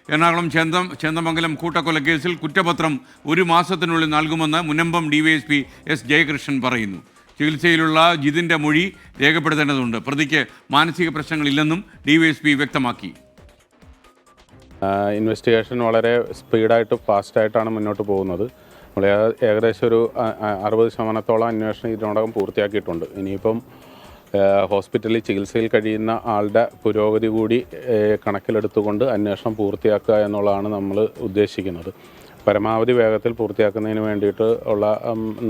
എറണാകുളം ചേന്ദമംഗലം കൂട്ടക്കൊലക്കേസിൽ കുറ്റപത്രം 1 മാസത്തിനുള്ളിൽ നൽകുമെന്ന് മുനമ്പം ഡിവൈഎസ്പി എസ് ജയകൃഷ്ണൻ പറയുന്നു. ചികിത്സയിലുള്ള ജിതിൻ്റെ മൊഴി രേഖപ്പെടുത്തേണ്ടതുണ്ട്. പ്രതിക്ക് മാനസിക പ്രശ്നങ്ങളില്ലെന്നും ഡിവൈഎസ്പി വ്യക്തമാക്കി. ഇൻവെസ്റ്റിഗേഷൻ വളരെ സ്പീഡായിട്ട് ഫാസ്റ്റായിട്ടാണ് മുന്നോട്ട് പോകുന്നത്. നമ്മൾ ഏകദേശം ഒരു 60% അന്വേഷണം ഇതിനോടകം പൂർത്തിയാക്കിയിട്ടുണ്ട്. ഇനിയിപ്പം ഹോസ്പിറ്റലിൽ ചികിത്സയിൽ കഴിയുന്ന ആളുടെ പുരോഗതി കൂടി കണക്കിലെടുത്തുകൊണ്ട് അന്വേഷണം പൂർത്തിയാക്കുക എന്നുള്ളതാണ് നമ്മൾ ഉദ്ദേശിക്കുന്നത്. പരമാവധി വേഗത്തിൽ പൂർത്തിയാക്കുന്നതിന് വേണ്ടിയിട്ട് ഉള്ള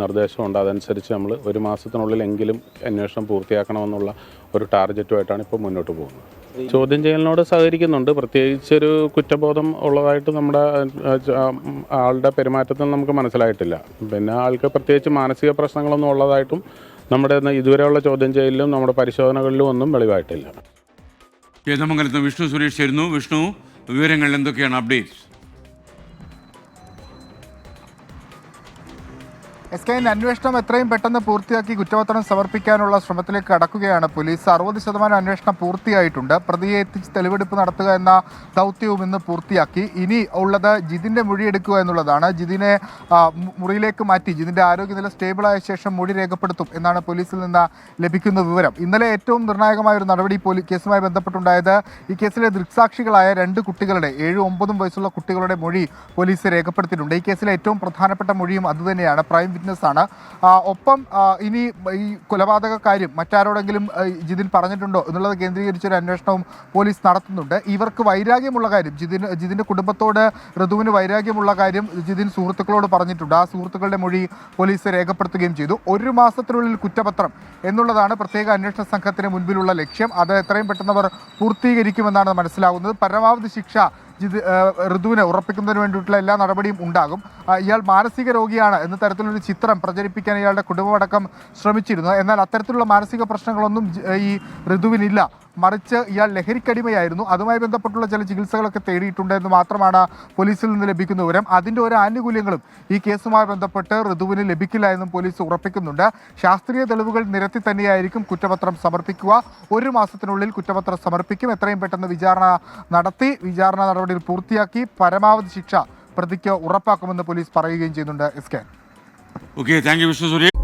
നിർദ്ദേശമുണ്ട്. അതനുസരിച്ച് നമ്മൾ 1 മാസത്തിനുള്ളിലെങ്കിലും അന്വേഷണം പൂർത്തിയാക്കണമെന്നുള്ള ഒരു ടാർഗറ്റുമായിട്ടാണ് ഇപ്പോൾ മുന്നോട്ട് പോകുന്നത്. ചോദ്യം ചെയ്യലിനോട് സഹകരിക്കുന്നുണ്ട്. പ്രത്യേകിച്ചൊരു കുറ്റബോധം ഉള്ളതായിട്ട് നമ്മുടെ ആളുടെ പെരുമാറ്റത്തിൽ നമുക്ക് മനസ്സിലായിട്ടില്ല. പിന്നെ ആൾക്ക് പ്രത്യേകിച്ച് മാനസിക പ്രശ്നങ്ങളൊന്നും ഉള്ളതായിട്ടും നമ്മുടെ ഇതുവരെയുള്ള ചോദ്യം ചെയ്യലിലും നമ്മുടെ പരിശോധനകളിലും ഒന്നും വെളിവായിട്ടില്ല. ചേന്ദമംഗലത്ത് വിഷ്ണു സുരേഷ് ചേരുന്നു. വിഷ്ണു, വിവരങ്ങൾ എന്തൊക്കെയാണ്, അപ്ഡേറ്റ്സ്? SK അന്വേഷണം എത്രയും പെട്ടെന്ന് പൂർത്തിയാക്കി കുറ്റപത്രം സമർപ്പിക്കാനുള്ള ശ്രമത്തിലേക്ക് കടക്കുകയാണ് പോലീസ്. 60% അന്വേഷണം പൂർത്തിയായിട്ടുണ്ട്. പ്രതിയെ എത്തിച്ച് തെളിവെടുപ്പ് നടത്തുക എന്ന ദൗത്യവും ഇന്ന് പൂർത്തിയാക്കി. ഇനി ഉള്ളത് ജിതിൻ്റെ മൊഴിയെടുക്കുക എന്നുള്ളതാണ്. ജിതിനെ മുറിയിലേക്ക് മാറ്റി ജിതിൻ്റെ ആരോഗ്യനില സ്റ്റേബിളായ ശേഷം മൊഴി രേഖപ്പെടുത്തും എന്നാണ് പോലീസിൽ നിന്ന് ലഭിക്കുന്ന വിവരം. ഇന്നലെ ഏറ്റവും നിർണായകമായ ഒരു നടപടി കേസുമായി ബന്ധപ്പെട്ടുണ്ടായത് ഈ കേസിലെ ദൃക്സാക്ഷികളായ 2 കുട്ടികളുടെ 7ഉം 9ഉം വയസ്സുള്ള കുട്ടികളുടെ മൊഴി പോലീസ് രേഖപ്പെടുത്തിയിട്ടുണ്ട്. ഈ കേസിലെ ഏറ്റവും പ്രധാനപ്പെട്ട മൊഴിയും അതുതന്നെയാണ്. പ്രൈം വിറ്റ്നസ് ആണ്. ഒപ്പം ഇനി ഈ കൊലപാതക കാര്യം മറ്റാരോടെങ്കിലും ജിതിൻ പറഞ്ഞിട്ടുണ്ടോ എന്നുള്ളത് കേന്ദ്രീകരിച്ചൊരു അന്വേഷണവും പോലീസ് നടത്തുന്നുണ്ട്. ഇവർക്ക് വൈരാഗ്യമുള്ള കാര്യം ജിതിൻ്റെ കുടുംബത്തോട് ഋതുവിന് വൈരാഗ്യമുള്ള കാര്യം ജിതിൻ സുഹൃത്തുക്കളോട് പറഞ്ഞിട്ടുണ്ട്. ആ സുഹൃത്തുക്കളുടെ മൊഴി പോലീസ് രേഖപ്പെടുത്തുകയും ചെയ്തു. 1 മാസത്തിനുള്ളിൽ കുറ്റപത്രം എന്നുള്ളതാണ് പ്രത്യേക അന്വേഷണ സംഘത്തിന് മുൻപിലുള്ള ലക്ഷ്യം. അത് എത്രയും പെട്ടെന്ന് അവർ പൂർത്തീകരിക്കുമെന്നാണ് മനസ്സിലാകുന്നത്. പരമാവധി ശിക്ഷ ഋതുവിനെ ഉറപ്പിക്കുന്നതിന് വേണ്ടിയിട്ടുള്ള എല്ലാ നടപടിയും ഉണ്ടാകും. ഇയാൾ മാനസിക രോഗിയാണ് എന്ന തരത്തിലൊരു ചിത്രം പ്രചരിപ്പിക്കാൻ ഇയാളുടെ കുടുംബമടക്കം ശ്രമിച്ചിരുന്നു. എന്നാൽ അത്തരത്തിലുള്ള മാനസിക പ്രശ്നങ്ങളൊന്നും ഈ ഋതുവിനില്ല. മറിച്ച് ഇയാൾ ലഹരിക്കടിമയായിരുന്നു. അതുമായി ബന്ധപ്പെട്ടുള്ള ചില ചികിത്സകളൊക്കെ തേടിയിട്ടുണ്ട് എന്ന് മാത്രമാണ് പോലീസിൽ നിന്ന് ലഭിക്കുന്ന വിവരം. അതിൻ്റെ ഒരു ആനുകൂല്യങ്ങളും ഈ കേസുമായി ബന്ധപ്പെട്ട് ഋതുവിന് ലഭിക്കില്ല എന്നും പോലീസ് ഉറപ്പിക്കുന്നുണ്ട്. ശാസ്ത്രീയ തെളിവുകൾ നിരത്തി തന്നെയായിരിക്കും കുറ്റപത്രം സമർപ്പിക്കുക. 1 മാസത്തിനുള്ളിൽ കുറ്റപത്രം സമർപ്പിക്കും. എത്രയും പെട്ടെന്ന് വിചാരണ വിചാരണ നടപടികൾ പൂർത്തിയാക്കി പരമാവധി ശിക്ഷ പ്രതിക്ക് ഉറപ്പാക്കുമെന്ന് പോലീസ് പറയുകയും ചെയ്യുന്നുണ്ട്. Okay, thank you Vishnu Suresh.